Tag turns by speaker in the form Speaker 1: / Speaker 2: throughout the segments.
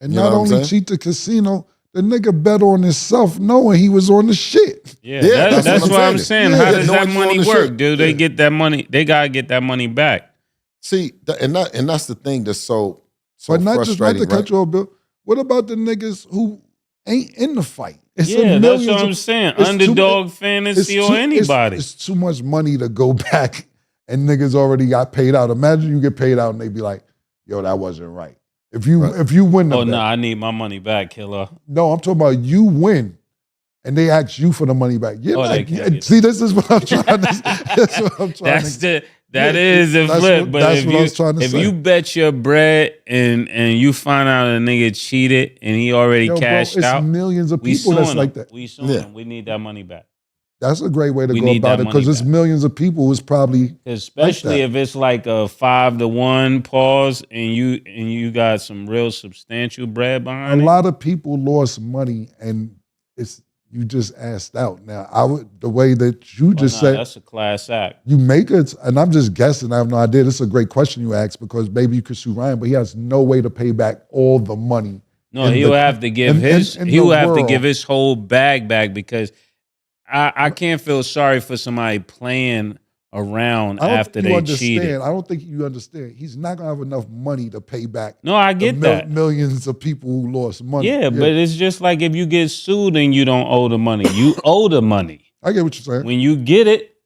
Speaker 1: And not only cheat the casino, the nigga bet on himself knowing he was on the shit.
Speaker 2: Yeah, that's what I'm saying. How does that money work? Do they get that money? They gotta get that money back.
Speaker 3: See, and that's the thing that's so
Speaker 1: but not
Speaker 3: frustrating.
Speaker 1: Just not the control, Bill. What about the niggas who ain't in the fight?
Speaker 2: That's what I'm saying. Underdog fantasy or anybody.
Speaker 1: It's too much money to go back and niggas already got paid out. Imagine you get paid out and they be like, yo, that wasn't right. If you win the bet.
Speaker 2: No, I need my money back, killer.
Speaker 1: No, I'm talking about you win. And they ask you for the money back. See, this is what I'm trying to
Speaker 2: That is a flip. But if you bet your bread and you find out a nigga cheated and he already cashed out,
Speaker 1: millions of people that's like that.
Speaker 2: We suing him. We need that money back.
Speaker 1: That's a great way to go about it because it's millions of people who's probably
Speaker 2: especially if it's like a 5-1 pause and you got some real substantial bread behind it.
Speaker 1: A lot of people lost money and you just asked out. Now, the way that you said
Speaker 2: that's a class act.
Speaker 1: You make it, and I'm just guessing. I have no idea. This is a great question you asked because maybe you could sue Ryan, but he has no way to pay back all the money.
Speaker 2: No, he'll have to give his whole bag back because I can't feel sorry for somebody playing around after they cheated.
Speaker 1: I don't think you understand. He's not gonna have enough money to pay back.
Speaker 2: No, I get that.
Speaker 1: Millions of people who lost money.
Speaker 2: Yeah, but it's just like if you get sued and you don't owe the money, you owe the money.
Speaker 1: I get what you're saying.
Speaker 2: When you get it,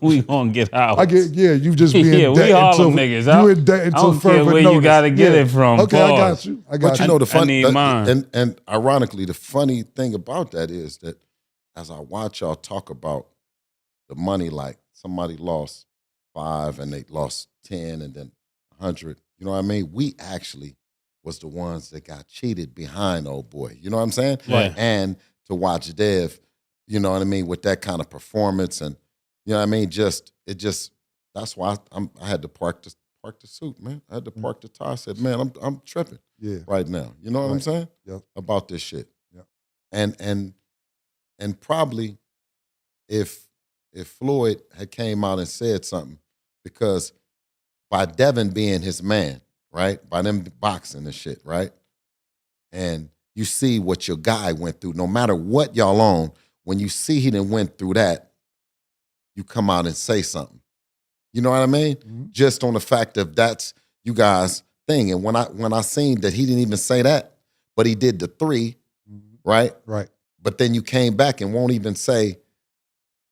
Speaker 2: we gonna get out.
Speaker 1: I get. Yeah, you just be in debt
Speaker 2: we Harlem niggas.
Speaker 1: You in debt until further notice.
Speaker 2: Where you gotta get it from.
Speaker 1: Okay, I got you.
Speaker 3: But you know the funny
Speaker 2: mine.
Speaker 3: And ironically, the funny thing about that is that as I watch y'all talk about the money, like somebody lost 5 and they lost 10 and then 100. You know what I mean? We actually was the ones that got cheated behind old boy. You know what I'm saying?
Speaker 2: Right.
Speaker 3: And to watch Dev, you know what I mean, with that kind of performance and you know what I mean? That's why I had to park the suit, man. I had to park the tie. I said, man, I'm tripping right now. You know what I'm saying?
Speaker 1: Yep.
Speaker 3: About this shit.
Speaker 1: Yep.
Speaker 3: And probably if Floyd had came out and said something, because by Devin being his man, right? By them boxing and shit, right? And you see what your guy went through, no matter what y'all on, when you see he done went through that, you come out and say something. You know what I mean? Mm-hmm. Just on the fact of that's you guys' thing. And when I seen that he didn't even say that, but he did the 3, right?
Speaker 1: Right.
Speaker 3: But then you came back and won't even say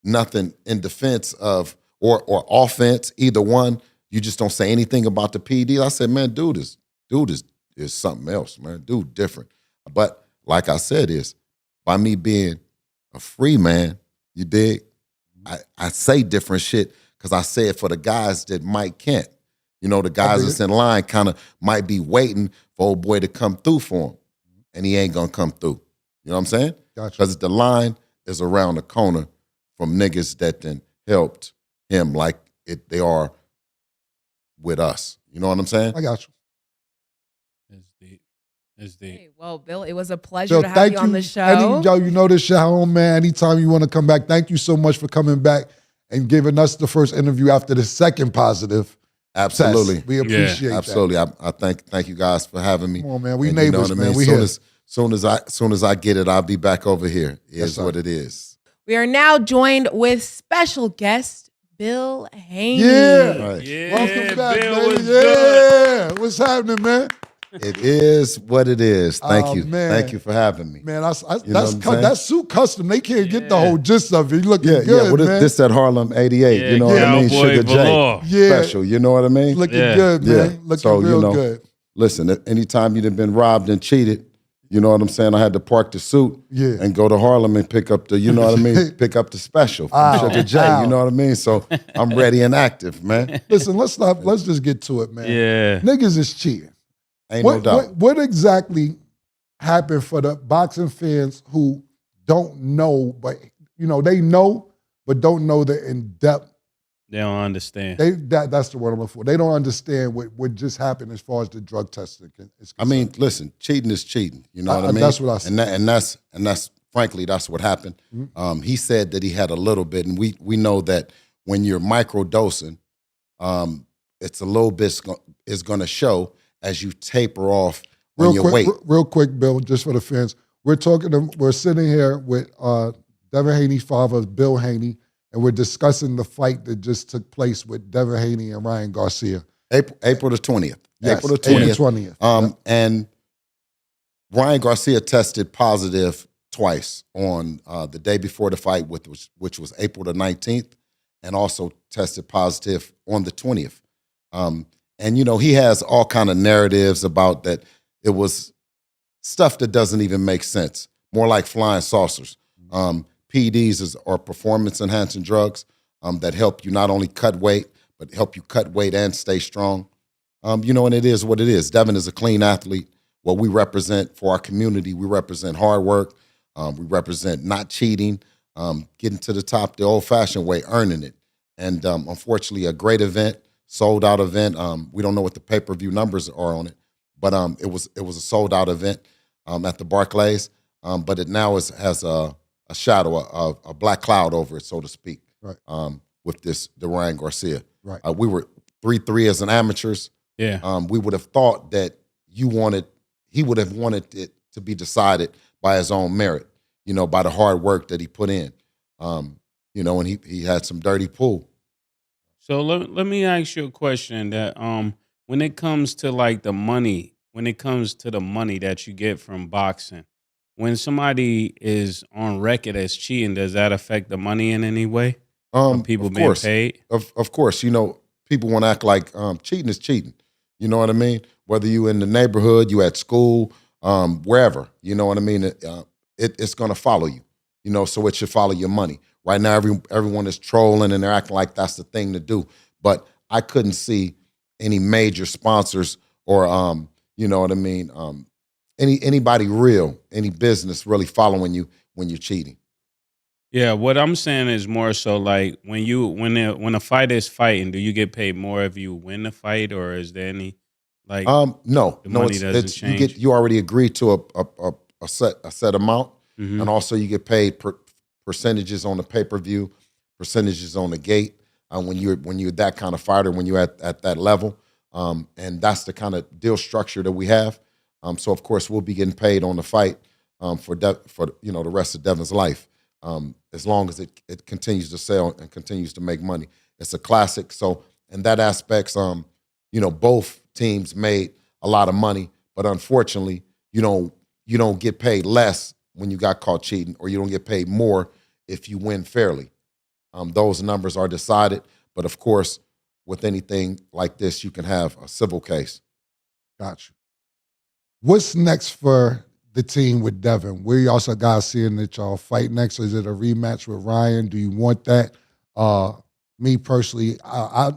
Speaker 3: nothing in defense of or offense, either one. You just don't say anything about the PEDs. I said, man, dude is something else, man. Dude different. But like I said, is by me being a free man, you dig? I say different shit because I say it for the guys that might can't. You know, the guys that's in line kind of might be waiting for old boy to come through for him, and he ain't gonna come through. You know what I'm saying?
Speaker 1: Gotcha.
Speaker 3: Because the line is around the corner from niggas that then helped him like they are with us. You know what I'm saying?
Speaker 1: I got you.
Speaker 2: It's deep.
Speaker 4: Hey, well, Bill, it was a pleasure to have you on the show.
Speaker 1: You know this shit home, man. Anytime you want to come back, thank you so much for coming back and giving us the first interview after the second positive.
Speaker 3: Absolutely.
Speaker 1: Test. We appreciate that.
Speaker 3: Absolutely. I thank you guys for having me.
Speaker 1: Come on, man. We neighbors, man. We
Speaker 3: here. Soon as I get it, I'll be back over here. Is what it is.
Speaker 4: We are now joined with special guest Bill Haney.
Speaker 1: Yeah.
Speaker 3: Right.
Speaker 2: Yeah.
Speaker 1: Welcome back,
Speaker 2: Bill
Speaker 1: baby. Yeah. What's happening, man?
Speaker 3: It is what it is. Thank you.
Speaker 1: Man.
Speaker 3: Thank you for having me.
Speaker 1: Man, that's suit custom. They can't get the whole gist of it. You looking good,
Speaker 3: well,
Speaker 1: man.
Speaker 3: This at Harlem 88.
Speaker 2: Yeah,
Speaker 3: you know what I mean? Sugar
Speaker 2: J.
Speaker 3: Special. You know what I mean?
Speaker 1: Looking good, man. Looking real good.
Speaker 3: Listen, anytime you've been robbed and cheated, you know what I'm saying? I had to park the suit and go to Harlem and pick up the, you know what I mean? Pick up the special from Sugar J. You know what I mean? So I'm ready and active, man.
Speaker 1: Listen, let's just get to it, man.
Speaker 2: Yeah.
Speaker 1: Niggas is cheating.
Speaker 3: Ain't no doubt.
Speaker 1: What exactly happened for the boxing fans who don't know, but you know, they know, but don't know the in-depth?
Speaker 2: They don't understand.
Speaker 1: That's the word I'm looking for. They don't understand what just happened as far as the drug testing is concerned.
Speaker 3: I mean, listen, cheating is cheating. You know what I mean?
Speaker 1: That's what I said.
Speaker 3: And that's frankly, that's what happened. Mm-hmm. He said that he had a little bit, and we know that when you're microdosing, it's a little bit is going to show as you taper off on your weight.
Speaker 1: Real quick, Bill, just for the fans. We're sitting here with Devin Haney's father, Bill Haney, and we're discussing the fight that just took place with Devin Haney and Ryan Garcia.
Speaker 3: April the 20th.
Speaker 1: Yes,
Speaker 3: April the 20th.
Speaker 1: April 20th.
Speaker 3: And Ryan Garcia tested positive twice on the day before the fight, which was April the 19th, and also tested positive on the 20th. And, you know, he has all kind of narratives about that it was stuff that doesn't even make sense, more like flying saucers. PEDs are performance-enhancing drugs that help you not only cut weight, but help you cut weight and stay strong. You know, and it is what it is. Devin is a clean athlete. What we represent for our community, we represent hard work. We represent not cheating, getting to the top the old-fashioned way, earning it. And unfortunately, a great event, sold-out event. We don't know what the pay-per-view numbers are on it, but it was a sold-out event at the Barclays. But it now has a shadow, a black cloud over it, so to speak,
Speaker 1: right.
Speaker 3: With the Ryan Garcia.
Speaker 1: Right.
Speaker 3: We were 3-3 as an amateurs.
Speaker 2: Yeah.
Speaker 3: We would have thought that he would have wanted it to be decided by his own merit, you know, by the hard work that he put in. You know, and he had some dirty pull.
Speaker 2: So let me ask you a question that when it comes to like the money, that you get from boxing, when somebody is on record as cheating, does that affect the money in any way? People being paid?
Speaker 3: Of course, you know, people want to act like cheating is cheating. You know what I mean? Whether you in the neighborhood, you at school, wherever, you know what I mean? It's going to follow you, you know, so it should follow your money. Right now, everyone is trolling and they're acting like that's the thing to do. But I couldn't see any major sponsors or, you know what I mean, anybody real, any business really following you when you're cheating.
Speaker 2: Yeah, what I'm saying is more so like when a fighter is fighting, do you get paid more if you win the fight, or is there any like
Speaker 3: no,
Speaker 2: money doesn't change?
Speaker 3: You already agreed to a set amount,
Speaker 2: Mm-hmm.
Speaker 3: and also you get paid percentages on the pay-per-view, percentages on the gate when you're that kind of fighter, when you're at that level, and that's the kind of deal structure that we have. So of course we'll be getting paid on the fight for you know the rest of Devin's life. As long as it continues to sell and continues to make money. It's a classic. So in that aspect, you know, both teams made a lot of money, but unfortunately, you don't get paid less when you got caught cheating, or you don't get paid more if you win fairly. Those numbers are decided, but of course, with anything like this, you can have a civil case.
Speaker 1: Got you. What's next for the team with Devin? Where you also guys seeing that y'all fight next? Is it a rematch with Ryan? Do you want that? Me personally, I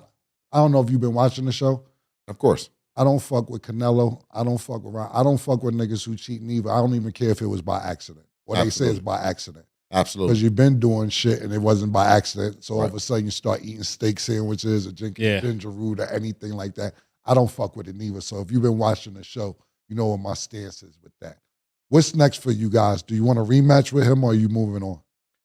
Speaker 1: don't know if you've been watching the show.
Speaker 3: Of course.
Speaker 1: I don't fuck with Canelo. I don't fuck with Ryan. I don't fuck with niggas who cheat neither. I don't even care if it was by accident. What they say is by accident.
Speaker 3: Absolutely.
Speaker 1: Because you've been doing shit and it wasn't by accident. So all
Speaker 3: Right.
Speaker 1: of a sudden you start eating steak sandwiches or drinking ginger root or anything like that. I don't fuck with it neither. So if you've been watching the show, you know what my stance is with that. What's next for you guys? Do you want a rematch with him, or are you moving on?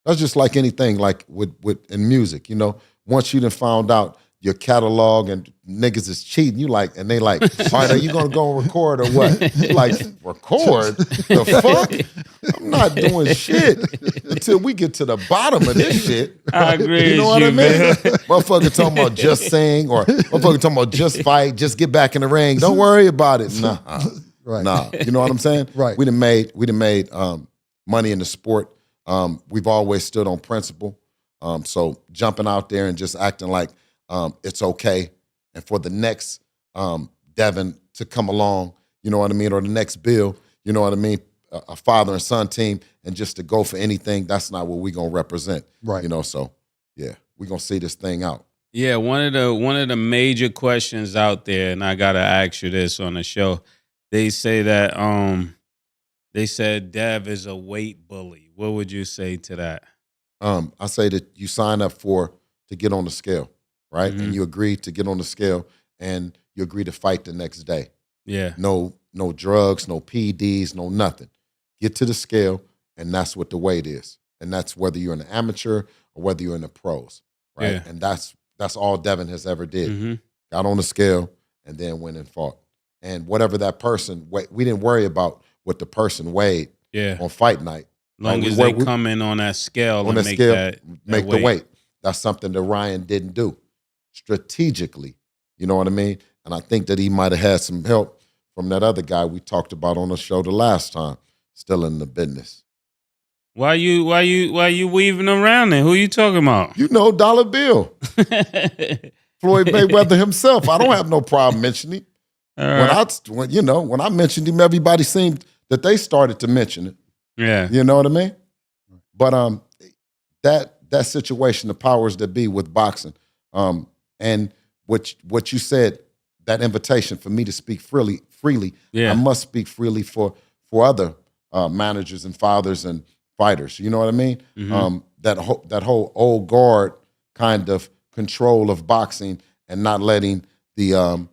Speaker 3: That's just like anything, like with in music, you know. Once you done found out your catalog and niggas is cheating, you like, and they like, all right, are you gonna go and record or what? You like, record? The fuck? I'm not doing shit until we get to the bottom of this shit.
Speaker 2: I agree.
Speaker 3: You know what I mean? Motherfucker talking about just sing, or motherfucker talking about just fight, just get back in the ring. Don't worry about it. Nah.
Speaker 1: Right.
Speaker 3: Nah. You know what I'm saying?
Speaker 1: Right.
Speaker 3: We done made money in the sport. We've always stood on principle. So jumping out there and just acting like it's okay, and for the next Devin to come along, you know what I mean, or the next Bill, you know what I mean, a father and son team, and just to go for anything, that's not what we're gonna represent.
Speaker 1: Right.
Speaker 3: You know, so yeah, we're gonna see this thing out.
Speaker 2: Yeah, one of the major questions out there, and I gotta ask you this on the show. They say that they said Dev is a weight bully. What would you say to that?
Speaker 3: I say that you sign up to get on the scale, right?
Speaker 2: Mm-hmm.
Speaker 3: And you agree to get on the scale, and you agree to fight the next day.
Speaker 2: Yeah.
Speaker 3: No drugs, no PEDs, no nothing. Get to the scale, and that's what the weight is. And that's whether you're an amateur or whether you're in the pros, right?
Speaker 2: Yeah.
Speaker 3: And that's all Devin has ever did.
Speaker 2: Mm-hmm.
Speaker 3: Got on the scale and then went and fought. and whatever that person weighed, we didn't worry about what the person weighed on fight night.
Speaker 2: Long as they come in on that scale and make
Speaker 3: the weight. That's something that Ryan didn't do strategically. You know what I mean? And I think that he might have had some help from that other guy we talked about on the show the last time, still in the business.
Speaker 2: Why you weaving around it? Who you talking about?
Speaker 3: You know, Dollar Bill. Floyd Mayweather himself. I don't have no problem mentioning him. When I mentioned him, everybody seemed that they started to mention it.
Speaker 2: Yeah.
Speaker 3: You know what I mean? But that situation, the powers that be with boxing, and what you said, that invitation for me to speak freely, I must speak freely for other managers and fathers and fighters. You know what I mean?
Speaker 2: Mm-hmm.
Speaker 3: That whole old guard kind of control of boxing and not letting the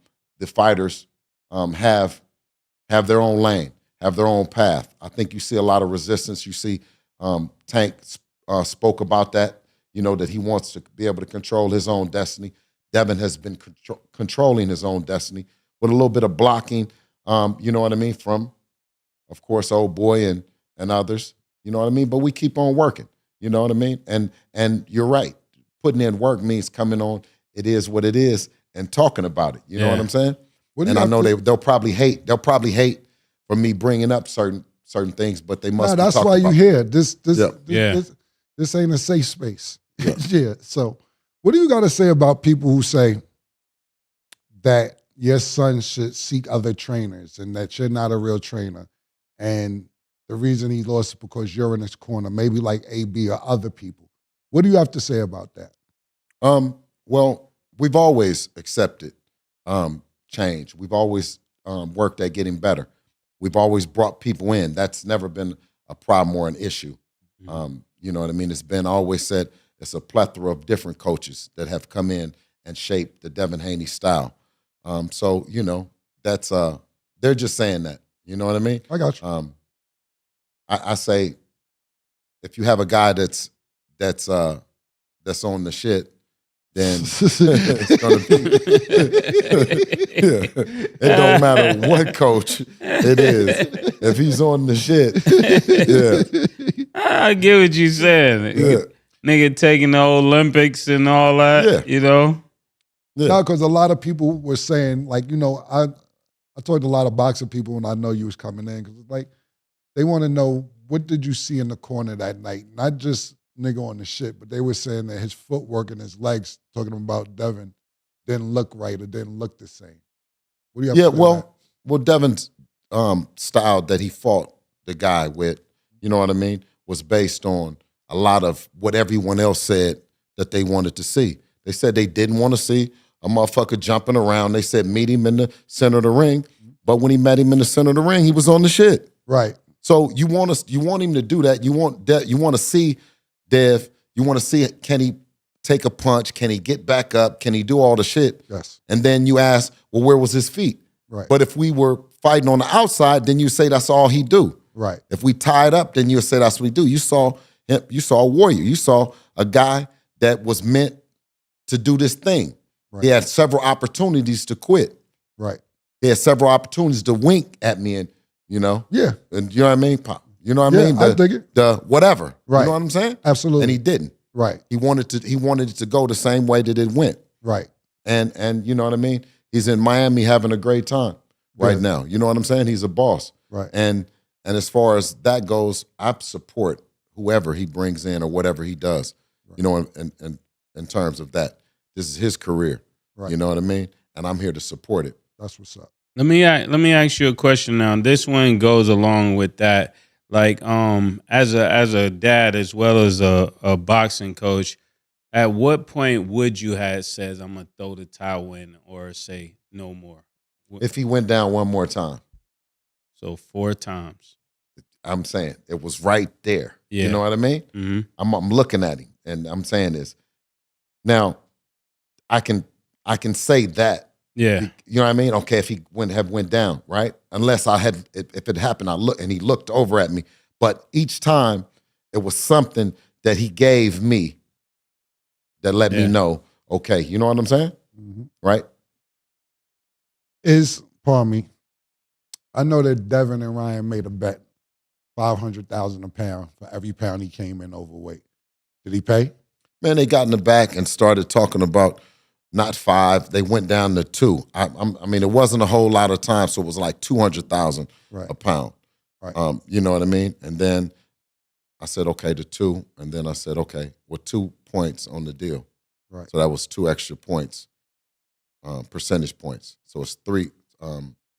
Speaker 3: fighters have their own lane, have their own path. I think you see a lot of resistance. You see Tank spoke about that, that he wants to be able to control his own destiny. Devin has been controlling his own destiny with a little bit of blocking, you know what I mean, from, of course, old boy and others, you know what I mean? But we keep on working, you know what I mean? And you're right. Putting in work means coming on, it is what it is, and talking about it. You know what I'm saying? And I know they'll probably hate for me bringing up certain things, but they must.
Speaker 1: That's why you're here. This ain't a safe space.
Speaker 3: Yeah.
Speaker 1: So, what do you got to say about people who say that your son should seek other trainers and that you're not a real trainer, and the reason he lost is because you're in his corner, maybe like AB or other people? What do you have to say about that?
Speaker 3: Well, we've always accepted change. We've always worked at getting better. We've always brought people in. That's never been a problem or an issue. You know what I mean? It's been always said it's a plethora of different coaches that have come in and shaped the Devin Haney style. So, that's they're just saying that. You know what I mean?
Speaker 1: I got you.
Speaker 3: I say if you have a guy that's on the shit, then it's gonna be. It don't matter what coach it is. If he's on the shit,
Speaker 2: I get what you saying.
Speaker 3: Yeah.
Speaker 2: Nigga taking the Olympics and all that,
Speaker 3: Yeah.
Speaker 1: No, because a lot of people were saying, like, I talked to a lot of boxing people when I know you was coming in, because like they want to know, what did you see in the corner that night? Not just nigga on the shit, but they were saying that his footwork and his legs, talking about Devin, didn't look right or didn't look the same. What do you have to say about
Speaker 3: well, Devin's style that he fought the guy with, you know what I mean, was based on a lot of what everyone else said that they wanted to see. They said they didn't want to see a motherfucker jumping around. They said meet him in the center of the ring, but when he met him in the center of the ring, he was on the shit.
Speaker 1: Right.
Speaker 3: So you want him to do that. You want to see Dev. You want to see, can he take a punch? Can he get back up? Can he do all the shit?
Speaker 1: Yes.
Speaker 3: And then you ask, well, where was his feet?
Speaker 1: Right.
Speaker 3: But if we were fighting on the outside, then you say that's all he do.
Speaker 1: Right.
Speaker 3: If we tied up, then you say that's what he do. You saw a warrior. You saw a guy that was meant to do this thing.
Speaker 1: Right.
Speaker 3: He had several opportunities to quit.
Speaker 1: Right.
Speaker 3: He had several opportunities to wink at me and,
Speaker 1: Yeah.
Speaker 3: And you know what I mean? Pop. You know what I mean?
Speaker 1: I dig it.
Speaker 3: The whatever.
Speaker 1: Right.
Speaker 3: You know what I'm saying?
Speaker 1: Absolutely.
Speaker 3: And he didn't.
Speaker 1: Right.
Speaker 3: He wanted it to go the same way that it went.
Speaker 1: Right.
Speaker 3: And you know what I mean? He's in Miami having a great time right now. You know what I'm saying? He's a boss.
Speaker 1: Right.
Speaker 3: And as far as that goes, I support whoever he brings in or whatever he does. Right. In terms of that. This is his career.
Speaker 2: Right.
Speaker 3: You know what I mean? And I'm here to support it.
Speaker 1: That's what's up.
Speaker 2: Let me ask you a question now. This one goes along with that. Like, as a dad as well as a boxing coach, at what point would you have says I'm gonna throw the towel in or say no more?
Speaker 3: If he went down one more time.
Speaker 2: So 4 times.
Speaker 3: I'm saying it was right there.
Speaker 2: Yeah.
Speaker 3: You know what I mean?
Speaker 2: Mm-hmm.
Speaker 3: I'm looking at him and I'm saying this. Now, I can say that.
Speaker 2: Yeah.
Speaker 3: You know what I mean? Okay, if he went down, right? Unless if it happened, he looked over at me. But each time it was something that he gave me that let me know, okay, you know what I'm saying?
Speaker 1: Mm-hmm.
Speaker 3: Right?
Speaker 1: Pardon me, I know that Devin and Ryan made a bet, $500,000 a pound for every pound he came in overweight. Did he pay?
Speaker 3: Man, they got in the back and started talking about not 5. They went down to 2. I mean, it wasn't a whole lot of time, so it was like 200,000
Speaker 1: Right.
Speaker 3: a pound.
Speaker 1: Right.
Speaker 3: You know what I mean? And then I said, okay, to 2. And then I said, okay, with 2 points on the deal.
Speaker 1: Right.
Speaker 3: So that was 2 extra points, percentage points. So it's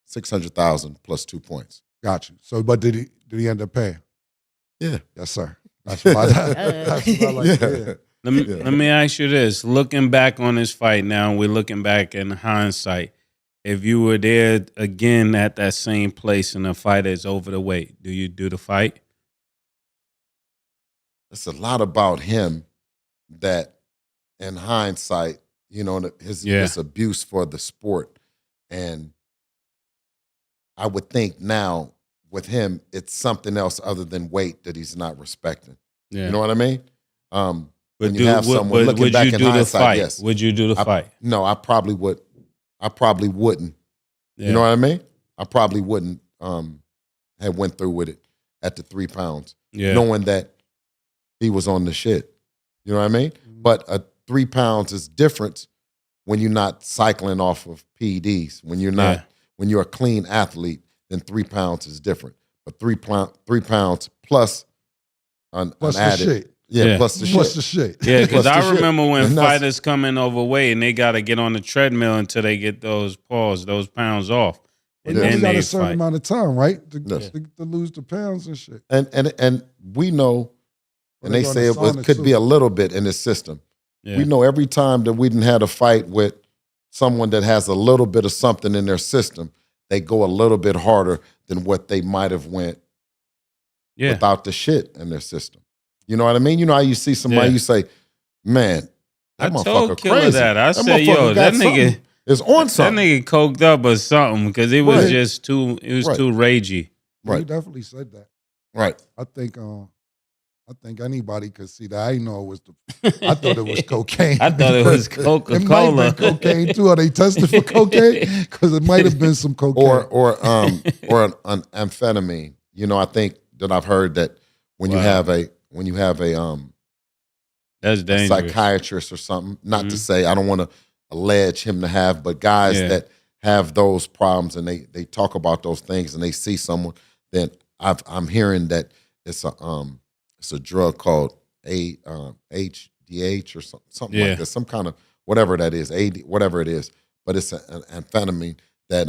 Speaker 3: 600,000 plus 2 points.
Speaker 1: Got you. So, but did he end up paying?
Speaker 3: Yeah.
Speaker 1: Yes, sir. That's what I like to hear.
Speaker 2: Let me ask you this. Looking back on this fight now, we're looking back in hindsight. If you were there again at that same place and the fight is over the weight, do you do the fight?
Speaker 3: It's a lot about him that, in hindsight, you know, his abuse for the sport. And I would think now with him, it's something else other than weight that he's not respecting.
Speaker 2: Yeah.
Speaker 3: You know what I mean?
Speaker 2: But
Speaker 3: when you have someone looking back in hindsight, yes.
Speaker 2: Would you do the fight?
Speaker 3: No, I probably would. I probably wouldn't.
Speaker 2: Yeah.
Speaker 3: You know what I mean? I probably wouldn't have went through with it at the 3 pounds, knowing that he was on the shit. You know what I mean?
Speaker 1: Mm-hmm.
Speaker 3: But 3 pounds is different when you're not cycling off of PEDs. When you're not, when you're a clean athlete, then 3 pounds is different. But 3 pounds plus an added.
Speaker 1: Shit.
Speaker 3: Yeah, plus the
Speaker 1: plus
Speaker 3: shit.
Speaker 1: the shit.
Speaker 2: Yeah, because I remember when
Speaker 3: And
Speaker 2: fighters come in overweight and they got to get on the treadmill until they get those pounds off. And
Speaker 1: But
Speaker 2: then
Speaker 1: you got
Speaker 2: they
Speaker 1: a certain
Speaker 2: fight.
Speaker 1: amount of time, right?
Speaker 3: Yes.
Speaker 1: To lose the pounds and shit.
Speaker 3: And we know, and they say it could be a little bit in this system.
Speaker 2: Yeah.
Speaker 3: We know every time that we didn't had a fight with someone that has a little bit of something in their system, they go a little bit harder than what they might have went without the shit in their system. You know what I mean? You know how you see somebody, you say, man, that
Speaker 2: I
Speaker 3: motherfucker
Speaker 2: told Killer
Speaker 3: crazy.
Speaker 2: that. I said,
Speaker 3: motherfucker
Speaker 2: yo,
Speaker 3: got
Speaker 2: that nigga
Speaker 3: is on something.
Speaker 2: That nigga coked up or something because it was just too. It was too ragey.
Speaker 1: Right. You definitely said that.
Speaker 3: Right.
Speaker 1: I think anybody could see that. I didn't know it was I thought it was cocaine.
Speaker 2: I thought it was Coca-Cola.
Speaker 1: It might have been cocaine too. Are they tested for cocaine? Because it might have been some cocaine.
Speaker 3: Or an amphetamine. You know, I think that I've heard that when you have a
Speaker 2: that's dangerous.
Speaker 3: Psychiatrist or something. Not to say I don't want to allege him to have, but guys that have those problems and they talk about those things and they see someone, then I'm hearing that it's a drug called HDH or something like that, some kind of whatever that is, whatever it is, but it's an amphetamine that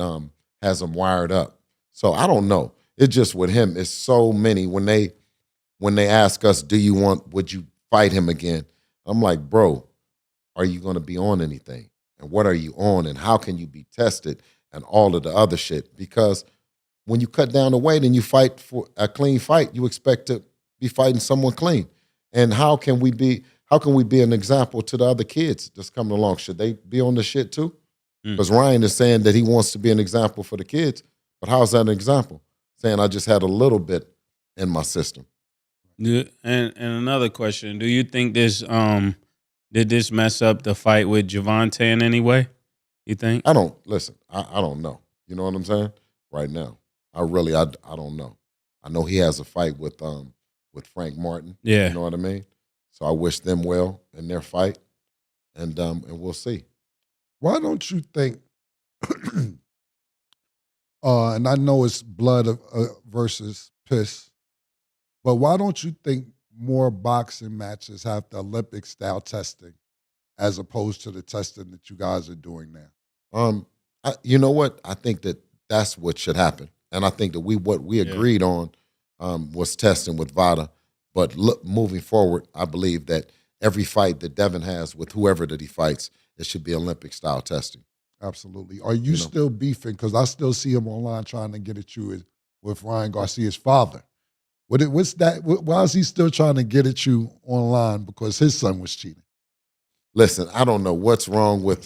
Speaker 3: has them wired up. So I don't know. It's just with him, it's so many. When they ask us, would you fight him again? I'm like, bro, are you going to be on anything? And what are you on? And how can you be tested? And all of the other shit. Because when you cut down the weight and you fight for a clean fight, you expect to be fighting someone clean. And how can we be an example to the other kids that's coming along? Should they be on the shit too? Because Ryan is saying that he wants to be an example for the kids. But how's that an example? Saying I just had a little bit in my system.
Speaker 2: Yeah, and another question: do you think this did this mess up the fight with Javante in any way? You think?
Speaker 3: I don't know. You know what I'm saying? Right now, I don't know. I know he has a fight with Frank Martin.
Speaker 2: Yeah,
Speaker 3: you know what I mean. So I wish them well in their fight, and we'll see.
Speaker 1: Why don't you think? And I know it's blood versus piss. But why don't you think more boxing matches have the Olympic style testing as opposed to the testing that you guys are doing now?
Speaker 3: You know what? I think that's what should happen, and I think that what we agreed on was testing with VADA. But moving forward, I believe that every fight that Devin has with whoever that he fights, it should be Olympic style testing.
Speaker 1: Absolutely. Are you still beefing? Because I still see him online trying to get at you with Ryan Garcia's father. What's that? Why is he still trying to get at you online? Because his son was cheating.
Speaker 3: Listen, I don't know what's wrong with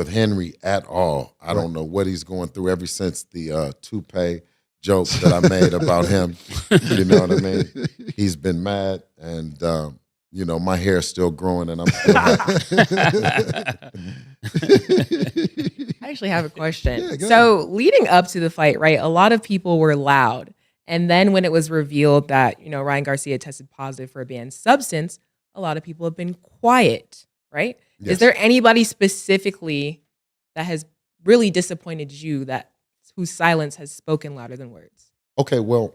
Speaker 3: Henry at all. I don't know what he's going through ever since the toupee joke that I made about him. You know what I mean? He's been mad, and my hair's still growing, and I'm still happy.
Speaker 4: I actually have a question.
Speaker 1: Yeah, go
Speaker 4: So leading up to the fight, right, a lot of people were loud. And then when it was revealed that, Ryan Garcia tested positive for a banned substance, a lot of people have been quiet, right?
Speaker 3: Yes.
Speaker 4: Is there anybody specifically that has really disappointed you whose silence has spoken louder than words?
Speaker 3: Okay, well,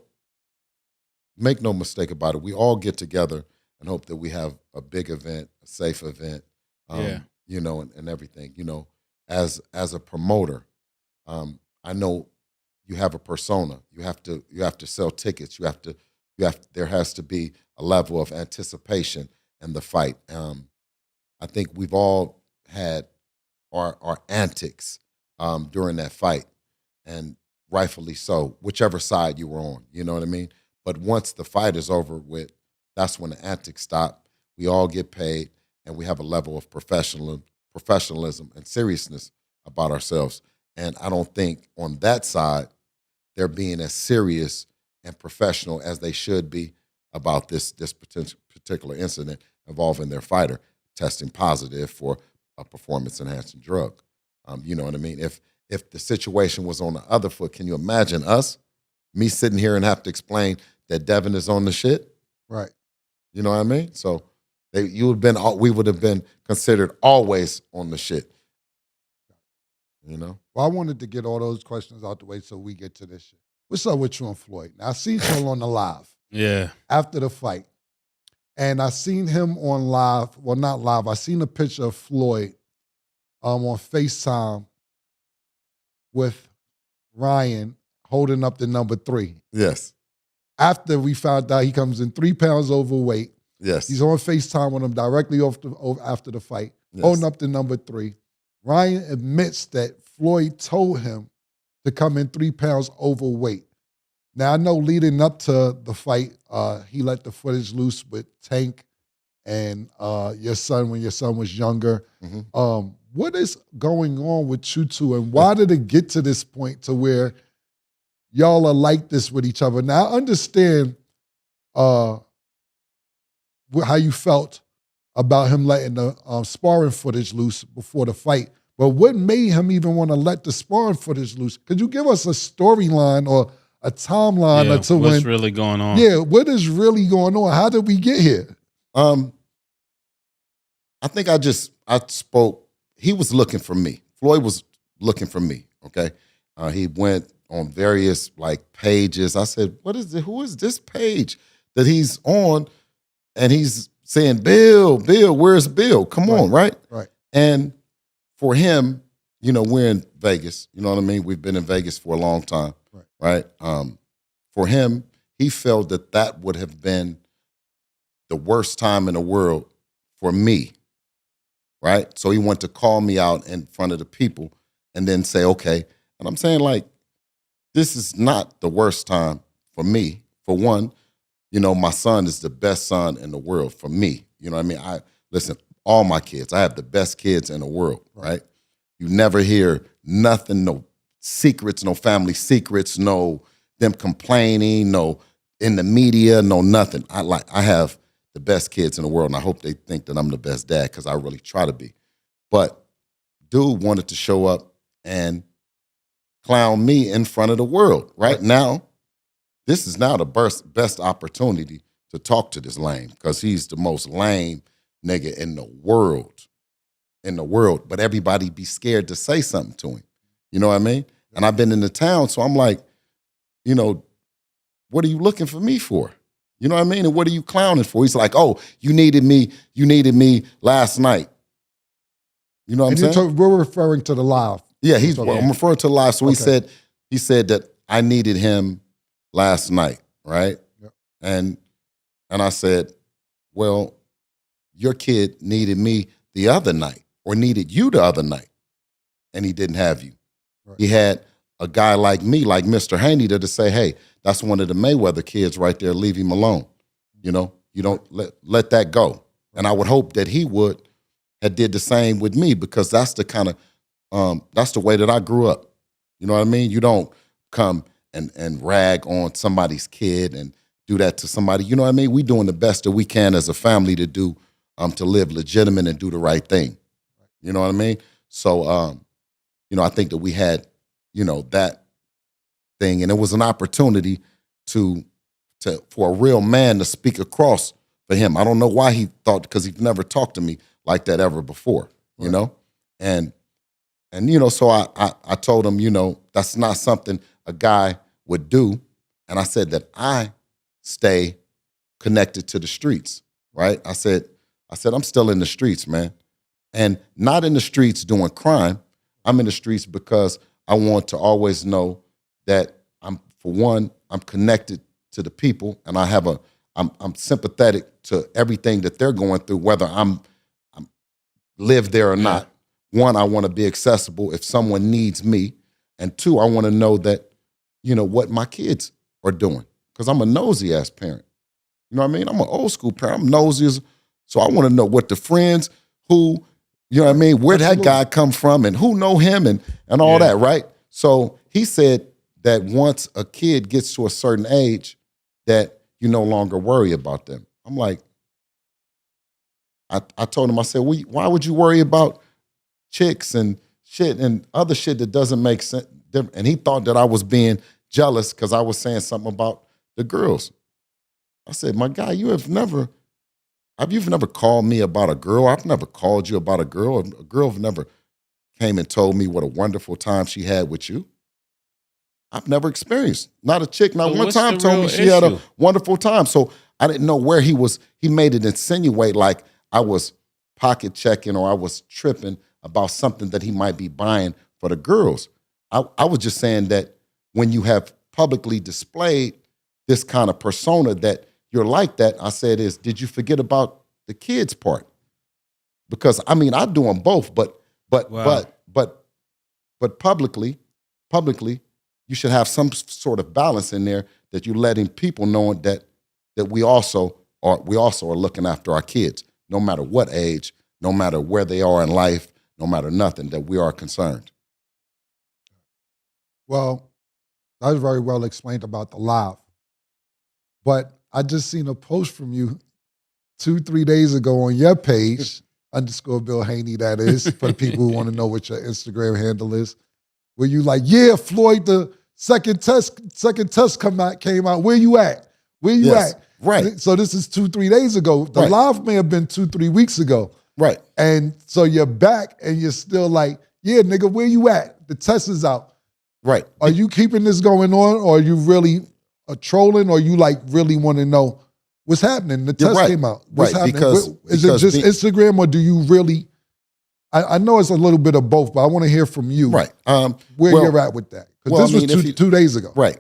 Speaker 3: make no mistake about it. We all get together and hope that we have a big event, a safe event,
Speaker 2: Yeah.
Speaker 3: And everything. As a promoter, I know you have a persona. You have to sell tickets. There has to be a level of anticipation in the fight. I think we've all had our antics during that fight, and rightfully so, whichever side you were on. You know what I mean? But once the fight is over with, that's when the antics stop. We all get paid, and we have a level of professionalism and seriousness about ourselves. And I don't think on that side they're being as serious and professional as they should be about this particular incident involving their fighter testing positive for a performance-enhancing drug. You know what I mean? If the situation was on the other foot, can you imagine me sitting here and have to explain that Devin is on the shit?
Speaker 1: Right.
Speaker 3: You know what I mean? So we would have been considered always on the shit.
Speaker 1: Well, I wanted to get all those questions out the way so we get to this shit. What's up with you and Floyd? Now, I seen y'all on the live
Speaker 2: Yeah.
Speaker 1: after the fight. And I seen him on live, well, not live. I seen a picture of Floyd on FaceTime with Ryan holding up the number 3.
Speaker 3: Yes.
Speaker 1: After we found out he comes in 3 pounds overweight,
Speaker 3: Yes.
Speaker 1: he's on FaceTime with him directly after the fight, holding up the number 3. Ryan admits that Floyd told him to come in 3 pounds overweight. Now, I know leading up to the fight, he let the footage loose with Tank and your son when your son was younger.
Speaker 3: Mm-hmm.
Speaker 1: What is going on with you two, and why did it get to this point to where y'all are like this with each other? Now, I understand how you felt about him letting the sparring footage loose before the fight, but what made him even want to let the sparring footage loose? Could you give us a storyline or a timeline to
Speaker 2: what's really going on?
Speaker 1: Yeah, what is really going on? How did we get here?
Speaker 3: I think I spoke. He was looking for me. Floyd was looking for me. Okay, he went on various pages. I said, "What is it? Who is this page that he's on?" And he's saying, "Bill, where's Bill? Come on, right?"
Speaker 1: Right.
Speaker 3: And for him, we're in Vegas. You know what I mean? We've been in Vegas for a long time, right? For him, he felt that would have been the worst time in the world for me, right? So he wanted to call me out in front of the people and then say, okay. And I'm saying, this is not the worst time for me. For one, my son is the best son in the world for me. You know what I mean? Listen, all my kids, I have the best kids in the world, right? You never hear nothing, no secrets, no family secrets, no them complaining, no in the media, no nothing. I have the best kids in the world, and I hope they think that I'm the best dad because I really try to be. But dude wanted to show up and clown me in front of the world. Right now, this is now the best opportunity to talk to this lame because he's the most lame nigga in the world. But everybody be scared to say something to him. You know what I mean? And I've been in the town, so I'm like, what are you looking for me for? You know what I mean? And what are you clowning for? He's like, oh, you needed me last night. You know what I'm saying?
Speaker 1: We're referring to the live.
Speaker 3: Yeah, I'm referring to the live. So he said that I needed him last night, right?
Speaker 1: Yep.
Speaker 3: And I said, well, your kid needed me the other night or needed you the other night, and he didn't have you.
Speaker 1: Right.
Speaker 3: He had a guy like me, like Mr. Haney, to say, hey, that's one of the Mayweather kids right there. Leave him alone. You don't let that go. And I would hope that he would have did the same with me because that's the kind of, that's the way that I grew up. You know what I mean? You don't come and rag on somebody's kid and do that to somebody. You know what I mean? We doing the best that we can as a family to do, to live legitimate and do the right thing. You know what I mean? So I think that we had, that thing, and it was an opportunity for a real man to speak across for him. I don't know why he thought, because he'd never talked to me like that ever before, and so I told him, that's not something a guy would do, and I said that I stay connected to the streets, right? I said I'm still in the streets, man, and not in the streets doing crime. I'm in the streets because I want to always know that I'm connected to the people, and I'm sympathetic to everything that they're going through, whether I'm live there or not. One, I want to be accessible if someone needs me, and two, I want to know that, what my kids are doing, because I'm a nosy ass parent. You know what I mean? I'm an old school parent. I'm nosy, so I want to know what the friends who, where that guy come from and who know him and all that, right? So he said that once a kid gets to a certain age, that you no longer worry about them. I'm like, I told him, I said, well, why would you worry about chicks and shit and other shit that doesn't make sense? And he thought that I was being jealous because I was saying something about the girls. I said, my guy, you've never called me about a girl. I've never called you about a girl. A girl never came and told me what a wonderful time she had with you. I've never experienced. Not a chick, not one time told me she had a wonderful time. So I didn't know where he made it insinuate like I was pocket checking or I was tripping about something that he might be buying for the girls. I was just saying that when you have publicly displayed this kind of persona that you're like that, I said did you forget about the kids part? Because I do them both, but publicly, you should have some sort of balance in there that you're letting people know that we also are looking after our kids, no matter what age, no matter where they are in life, no matter nothing, that we are concerned.
Speaker 1: Well, that was very well explained about the live. But I just seen a post from you 2-3 days ago on your page, _ Bill Haney, that is, for the people who want to know what your Instagram handle is, where you like, yeah, Floyd, the second test came out. Where you at? Where you at?
Speaker 3: Right.
Speaker 1: So this is 2-3 days ago. The live may have been 2-3 weeks ago.
Speaker 3: Right.
Speaker 1: And so you're back and you're still like, yeah, nigga, where you at? The test is out.
Speaker 3: Right.
Speaker 1: Are you keeping this going on, or are you really trolling, or you like really want to know what's happening? The test came out. What's happening? Is it just Instagram, or do you really? I know it's a little bit of both, but I want to hear from you.
Speaker 3: Right.
Speaker 1: Where you're at with that. Because this was 2 days ago.
Speaker 3: Right.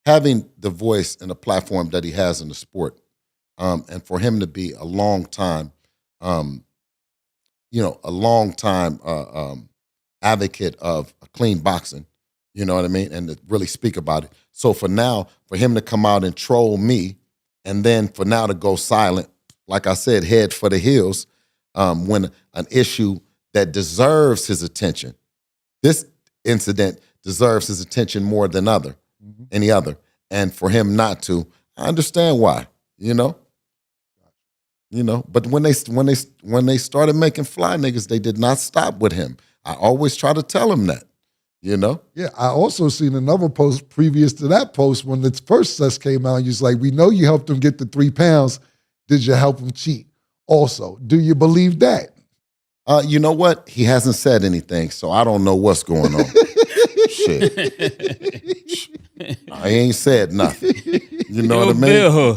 Speaker 3: Having the voice and the platform that he has in the sport, and for him to be a long time advocate of clean boxing, you know what I mean, and to really speak about it. So for him to come out and troll me, and then for now to go silent, like I said, head for the hills, when an issue that deserves his attention, this incident deserves his attention more than any other, and for him not to, I understand why, But when they started making fly niggas, they did not stop with him. I always try to tell him that,
Speaker 1: Yeah, I also seen another post previous to that post when the first test came out. You was like, we know you helped him get the 3 pounds. Did you help him cheat? Also, do you believe that?
Speaker 3: You know what? He hasn't said anything, so I don't know what's going on. Shit. I ain't said nothing. You know what I mean?
Speaker 2: Bill,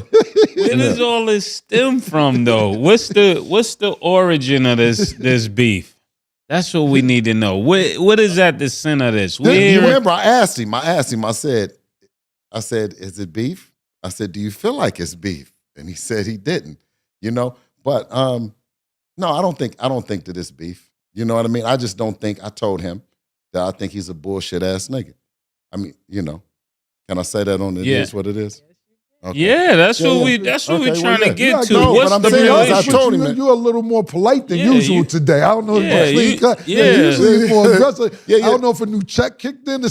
Speaker 2: where does all this stem from, though? What's the origin of this beef? That's what we need to know. What is at the center of this?
Speaker 3: You remember I asked him, I said, is it beef? I said, do you feel like it's beef? And he said he didn't, But no, I don't think that it's beef. You know what I mean? I just don't think, I told him that I think he's a bullshit ass nigga. I mean, can I say that on it is what it is? Okay.
Speaker 2: Yeah, that's what we're trying to get to.
Speaker 3: No, what I'm saying is I told him that.
Speaker 1: You're a little more polite than usual today. I don't know if
Speaker 2: Yeah,
Speaker 1: clean cut. Usually more aggressive. I don't know if a new check kicked in.
Speaker 3: But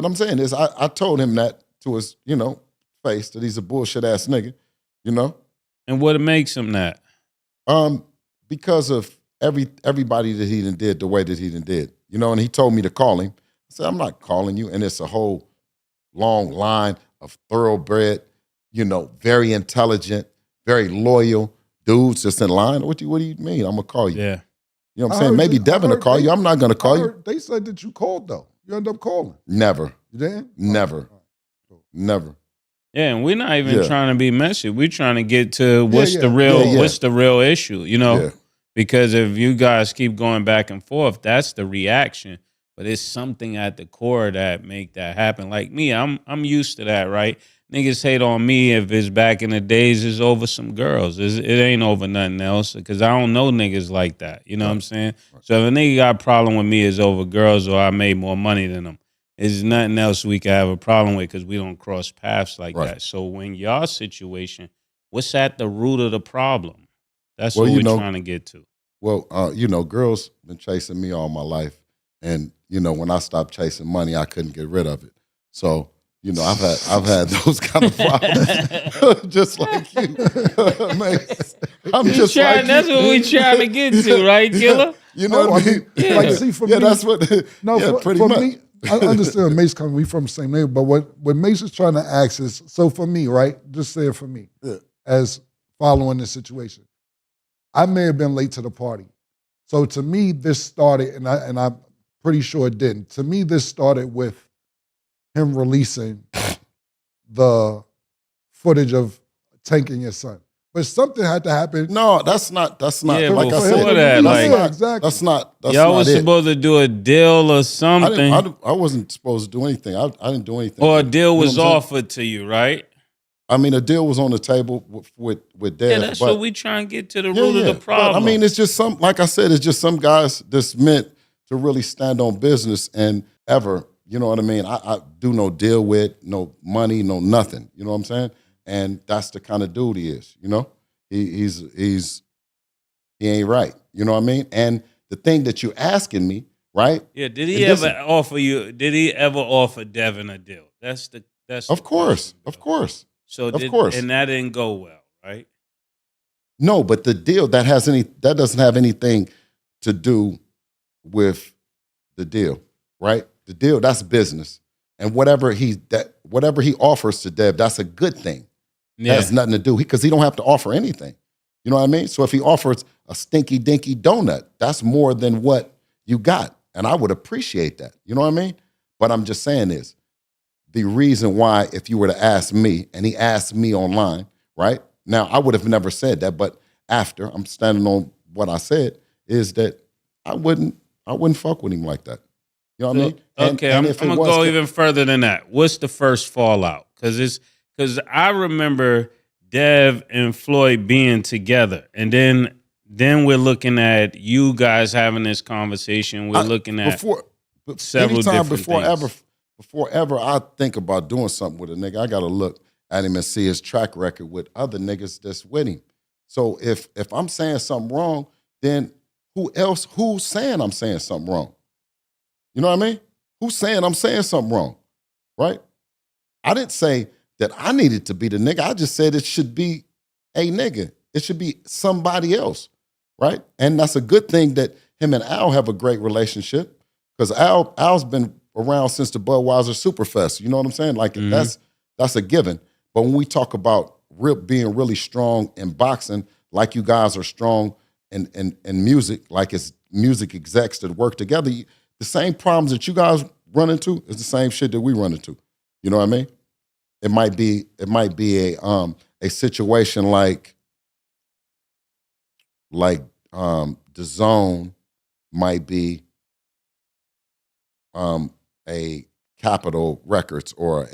Speaker 3: I'm saying is I told him that to his, face, that he's a bullshit ass nigga,
Speaker 2: And what makes him that?
Speaker 3: Because of everybody that he done did the way that he done did. You know, and he told me to call him. I said, I'm not calling you. And it's a whole long line of thoroughbred, you know, very intelligent, very loyal dudes just in line. What do you mean? I'm gonna call you.
Speaker 2: Yeah.
Speaker 3: You know what I'm saying? Maybe Devin will call you. I'm not gonna call you.
Speaker 1: They said that you called though. You end up calling.
Speaker 3: Never.
Speaker 1: You didn't?
Speaker 3: Never. Never.
Speaker 2: Yeah, and we're not even
Speaker 3: Yeah.
Speaker 2: trying to be messy. We're trying to get to what's
Speaker 1: yeah.
Speaker 2: the real
Speaker 3: Yeah, yeah.
Speaker 2: what's the real issue, you know?
Speaker 3: Yeah.
Speaker 2: Because if you guys keep going back and forth, that's the reaction. But it's something at the core that make that happen. Like me, I'm used to that, right? Niggas hate on me if it's back in the days it's over some girls. It ain't over nothing else because I don't know niggas like that. You know what I'm saying? So if a nigga got a problem with me is over girls or I made more money than them, there's nothing else we can have a problem with because we don't cross paths like that. So when y'all situation, what's at the root of the problem? That's what we're trying to get to.
Speaker 3: Well, you know, girls been chasing me all my life. And, you know, when I stopped chasing money, I couldn't get rid of it. So, you know, I've had those kind of problems, just like you. Mace. I'm just like you.
Speaker 2: That's what we trying to get to, right, Killer?
Speaker 3: You know what I mean?
Speaker 1: Like, see, for me,
Speaker 3: that's what.
Speaker 1: For me, I understand Mace coming. We from the same neighborhood, but what Mace is trying to ask is, so for me, right? Just say it for me, as following this situation, I may have been late to the party. So to me, this started, and I'm pretty sure it didn't. To me, this started with him releasing the footage of tanking his son. But something had to happen.
Speaker 3: No, that's not.
Speaker 2: Yeah,
Speaker 3: like I said,
Speaker 2: exactly.
Speaker 3: That's not.
Speaker 2: Y'all was supposed to do a deal or something.
Speaker 3: I wasn't supposed to do anything. I didn't do anything.
Speaker 2: Or a deal was offered to you, right?
Speaker 3: I mean, a deal was on the table with Dev.
Speaker 2: Yeah, that's what we trying to get to the root of the problem.
Speaker 3: But, I mean, it's just some, like I said, it's just some guys that's meant to really stand on business and ever, you know what I mean? I do no deal with, no money, no nothing. You know what I'm saying? And that's the kind of dude he is, you know? He ain't right. You know what I mean? And the thing that you're asking me, right?
Speaker 2: Yeah, did he ever offer Devin a deal? That's
Speaker 3: Of course.
Speaker 2: So
Speaker 3: of course.
Speaker 2: And that didn't go well, right?
Speaker 3: No, but the deal that doesn't have anything to do with the deal, right? The deal, that's business. And whatever he offers to Dev, that's a good thing. Yeah. That has nothing to do, because he don't have to offer anything. You know what I mean? So if he offers a stinky dinky donut, that's more than what you got. And I would appreciate that. You know what I mean? But I'm just saying this. The reason why, if you were to ask me, and he asked me online, right? Now, I would have never said that, but after I'm standing on what I said, is that I wouldn't fuck with him like that. You know what I mean?
Speaker 2: Okay, I'm gonna go even further than that. What's the first fallout? Because I remember Dev and Floyd being together, and then we're looking at you guys having this conversation. We're looking at several different things.
Speaker 3: Before ever I think about doing something with a nigga, I gotta look at him and see his track record with other niggas that's with him. So if I'm saying something wrong, then who's saying I'm saying something wrong? You know what I mean? Who's saying I'm saying something wrong? Right? I didn't say that I needed to be the nigga. I just said it should be a nigga. It should be somebody else. Right? And that's a good thing that him and Al have a great relationship, because Al's been around since the Budweiser Superfest. You know what I'm saying? Like, that's a given. But when we talk about being really strong in boxing, like you guys are strong in music, like it's music execs that work together, the same problems that you guys run into is the same shit that we run into. You know what I mean? It might be a situation like the Zone might be a Capitol Records or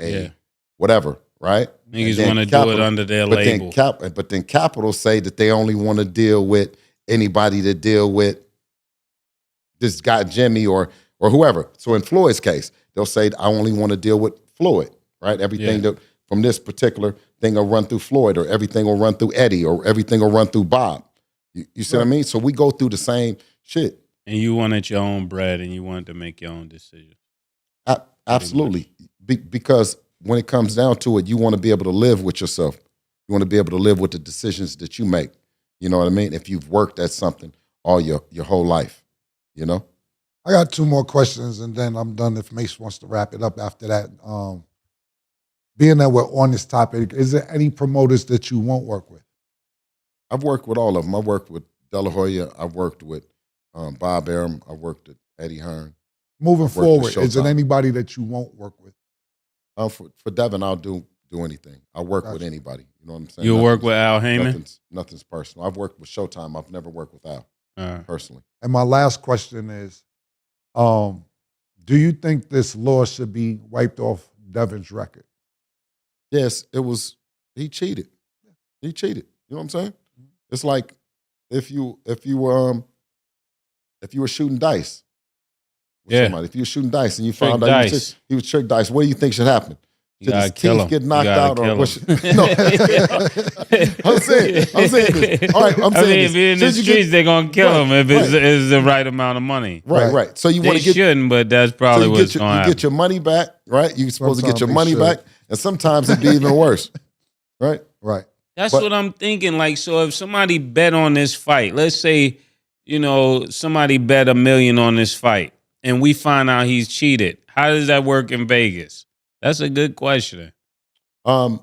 Speaker 3: whatever, right?
Speaker 2: Niggas want to do it under their label.
Speaker 3: But then Capitol say that they only want to deal with anybody that deal with this guy Jimmy or whoever. So in Floyd's case, they'll say, I only want to deal with Floyd, right? Everything that from this particular thing will run through Floyd, or everything will run through Eddie, or everything will run through Bob. You see what I mean? So we go through the same shit.
Speaker 2: And you wanted your own bread, and you wanted to make your own decisions.
Speaker 3: Absolutely. Because when it comes down to it, you want to be able to live with yourself. You want to be able to live with the decisions that you make. You know what I mean? If you've worked at something all your whole life, you know?
Speaker 1: I got two more questions, and then I'm done if Mace wants to wrap it up after that. Being that we're on this topic, is there any promoters that you won't work with?
Speaker 3: I've worked with all of them. I worked with De La Hoya. I've worked with Bob Arum. I worked with Eddie Hearn.
Speaker 1: Moving
Speaker 3: I've worked
Speaker 1: forward,
Speaker 3: with
Speaker 1: is there
Speaker 3: Showtime.
Speaker 1: anybody that you won't work with?
Speaker 3: For Devin, I'll do anything. I work with
Speaker 1: Gotcha.
Speaker 3: anybody. You know what I'm saying?
Speaker 2: You'll work with Al Heyman?
Speaker 3: Nothing's personal. I've worked with Showtime. I've never worked with Al personally.
Speaker 1: And my last question is, do you think this law should be wiped off Devin's record?
Speaker 3: Yes, it was. He cheated. He cheated. You know what I'm saying? It's like if you were shooting dice with somebody. If you were shooting dice and you
Speaker 2: Trick
Speaker 3: found out
Speaker 2: dice.
Speaker 3: he was trick dice, what do you think should happen?
Speaker 2: You
Speaker 3: Should his
Speaker 2: gotta kill
Speaker 3: teeth
Speaker 2: him.
Speaker 3: get
Speaker 2: You
Speaker 3: knocked
Speaker 2: gotta
Speaker 3: out, or
Speaker 2: kill
Speaker 3: what?
Speaker 2: him.
Speaker 3: No, I'm saying this. All right, I'm
Speaker 2: I
Speaker 3: saying
Speaker 2: mean,
Speaker 3: this.
Speaker 2: if you're in the
Speaker 3: Should you
Speaker 2: streets, they're gonna kill
Speaker 3: Right,
Speaker 2: him if it's the right amount of money.
Speaker 3: right. So you
Speaker 2: They
Speaker 3: want to get
Speaker 2: shouldn't, but that's
Speaker 3: so
Speaker 2: probably
Speaker 3: you
Speaker 2: what's
Speaker 3: get
Speaker 2: going
Speaker 3: your,
Speaker 2: to
Speaker 3: you
Speaker 2: happen.
Speaker 3: get your money back, right? You're supposed to get your
Speaker 1: Sometimes they
Speaker 3: money
Speaker 1: should.
Speaker 3: back, and sometimes it'd be even worse, right?
Speaker 1: Right.
Speaker 2: That's
Speaker 3: But-
Speaker 2: what I'm thinking. Like, so if somebody bet on this fight, let's say, somebody bet $1 million on this fight, and we find out he's cheated. How does that work in Vegas? That's a good question.
Speaker 3: That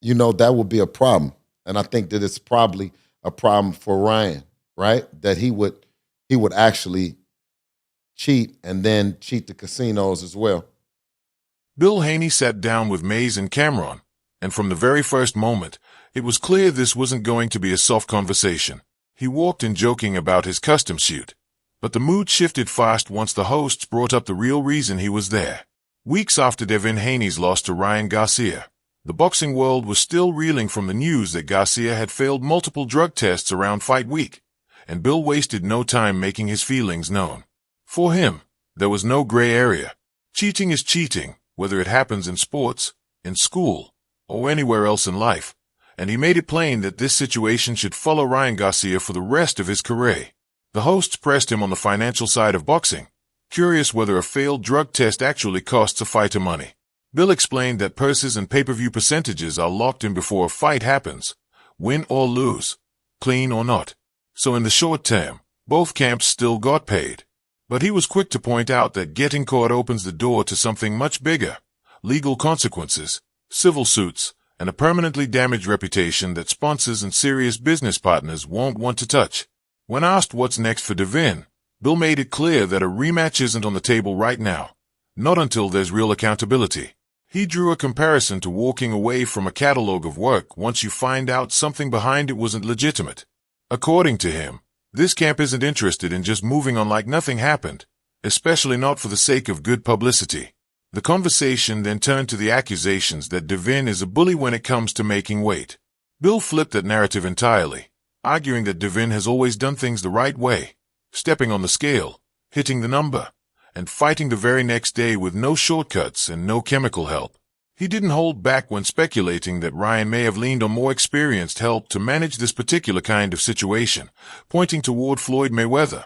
Speaker 3: would be a problem. And I think that it's probably a problem for Ryan, right? That he would actually cheat and then cheat the casinos as well.
Speaker 5: Bill Haney sat down with Mays and Cameron, and from the very first moment, it was clear this wasn't going to be a soft conversation. He walked in joking about his custom suit, but the mood shifted fast once the hosts brought up the real reason he was there. Weeks after Devin Haney's loss to Ryan Garcia, the boxing world was still reeling from the news that Garcia had failed multiple drug tests around fight week, and Bill wasted no time making his feelings known. For him, there was no gray area. Cheating is cheating, whether it happens in sports, in school, or anywhere else in life, and he made it plain that this situation should follow Ryan Garcia for the rest of his career. The hosts pressed him on the financial side of boxing, curious whether a failed drug test actually costs a fighter money. Bill explained that purses and pay-per-view percentages are locked in before a fight happens, win or lose, clean or not. So in the short term, both camps still got paid. But he was quick to point out that getting caught opens the door to something much bigger: legal consequences, civil suits, and a permanently damaged reputation that sponsors and serious business partners won't want to touch. When asked what's next for Devin, Bill made it clear that a rematch isn't on the table right now, not until there's real accountability. He drew a comparison to walking away from a catalog of work once you find out something behind it wasn't legitimate. According to him, this camp isn't interested in just moving on like nothing happened, especially not for the sake of good publicity. The conversation then turned to the accusations that Devin is a bully when it comes to making weight. Bill flipped that narrative entirely, arguing that Devin has always done things the right way, stepping on the scale, hitting the number, and fighting the very next day with no shortcuts and no chemical help. He didn't hold back when speculating that Ryan may have leaned on more experienced help to manage this particular kind of situation, pointing toward Floyd Mayweather,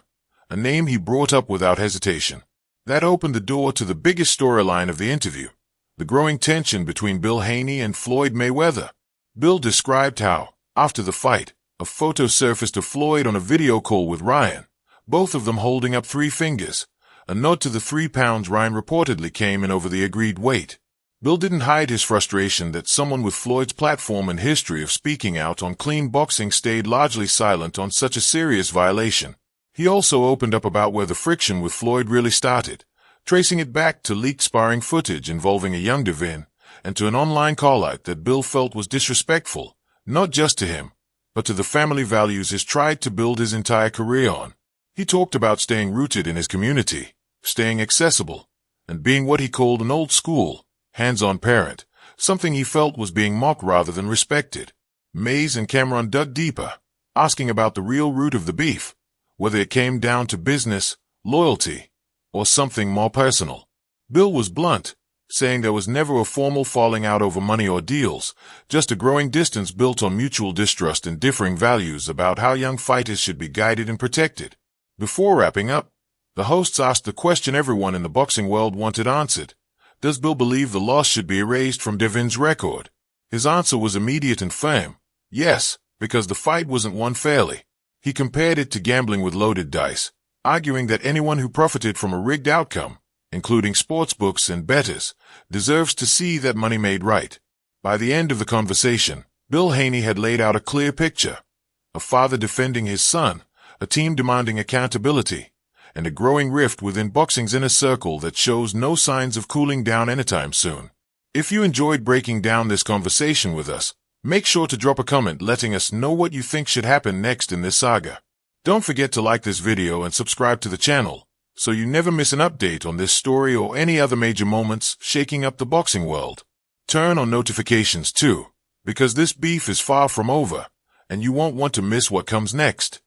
Speaker 5: a name he brought up without hesitation. That opened the door to the biggest storyline of the interview, the growing tension between Bill Haney and Floyd Mayweather. Bill described how, after the fight, a photo surfaced of Floyd on a video call with Ryan, both of them holding up 3 fingers, a nod to the 3 pounds Ryan reportedly came in over the agreed weight. Bill didn't hide his frustration that someone with Floyd's platform and history of speaking out on clean boxing stayed largely silent on such a serious violation. He also opened up about where the friction with Floyd really started, tracing it back to leaked sparring footage involving a young Devin, and to an online call-out that Bill felt was disrespectful, not just to him, but to the family values he's tried to build his entire career on. He talked about staying rooted in his community, staying accessible, and being what he called an old-school, hands-on parent, something he felt was being mocked rather than respected. Mays and Cameron dug deeper, asking about the real root of the beef, whether it came down to business, loyalty, or something more personal. Bill was blunt, saying there was never a formal falling out over money or deals, just a growing distance built on mutual distrust and differing values about how young fighters should be guided and protected. Before wrapping up, the hosts asked the question everyone in the boxing world wanted answered: does Bill believe the loss should be erased from Devin's record? His answer was immediate and firm: yes, because the fight wasn't won fairly. He compared it to gambling with loaded dice, arguing that anyone who profited from a rigged outcome, including sportsbooks and bettors, deserves to see that money made right. By the end of the conversation, Bill Haney had laid out a clear picture: a father defending his son, a team demanding accountability, and a growing rift within boxing's inner circle that shows no signs of cooling down anytime soon. If you enjoyed breaking down this conversation with us, make sure to drop a comment letting us know what you think should happen next in this saga. Don't forget to like this video and subscribe to the channel, so you never miss an update on this story or any other major moments shaking up the boxing world. Turn on notifications too, because this beef is far from over, and you won't want to miss what comes next.